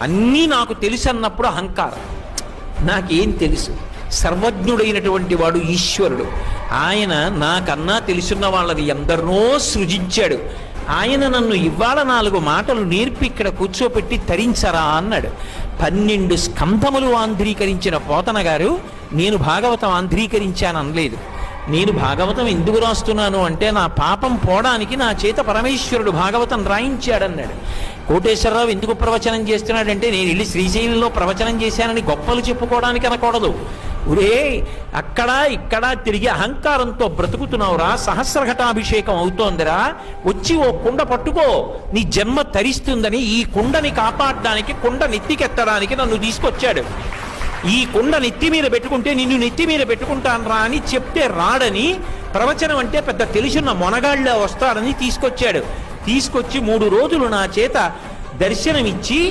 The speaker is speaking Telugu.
అన్నీ నాకు తెలుసు అన్నప్పుడు అహంకారం. నాకేం తెలుసు? సర్వజ్ఞుడైనటువంటి వాడు ఈశ్వరుడు. ఆయన నాకన్నా తెలుసున్న వాళ్ళని ఎందరినో సృజించాడు. ఆయన నన్ను ఇవాళ 4 మాటలు నేర్పి ఇక్కడ కూర్చోపెట్టి తరించరా అన్నాడు. 12 స్కంధములు ఆంధ్రీకరించిన పోతన గారు నేను భాగవతం ఆంధ్రీకరించాను అనలేదు. నేను భాగవతం ఎందుకు రాస్తున్నాను అంటే నా పాపం పోవడానికి నా చేత పరమేశ్వరుడు భాగవతం రాయించాడన్నాడు. కోటేశ్వరరావు ఎందుకు ప్రవచనం చేస్తున్నాడంటే నేను వెళ్ళి శ్రీశైలంలో ప్రవచనం చేశానని గొప్పలు చెప్పుకోవడానికి అనకూడదు. ఒరే, అక్కడ ఇక్కడ తిరిగి అహంకారంతో బ్రతుకుతున్నావురా, సహస్రఘటాభిషేకం అవుతోందిరా, వచ్చి ఓ కుండ పట్టుకో, నీ జన్మ తరిస్తుందని ఈ కుండని కాపాడడానికి, కుండ నెత్తికెత్తడానికి నన్ను తీసుకొచ్చాడు. ఈ కుండ నెత్తి మీద పెట్టుకుంటే నిన్ను నెత్తి మీద పెట్టుకుంటాను రా అని చెప్తే రాడని, ప్రవచనం అంటే పెద్ద తెలుసున్న మొనగాళ్ళ వస్తాడని తీసుకొచ్చాడు. తీసుకొచ్చి 3 రోజులు నా చేత దర్శనమిచ్చి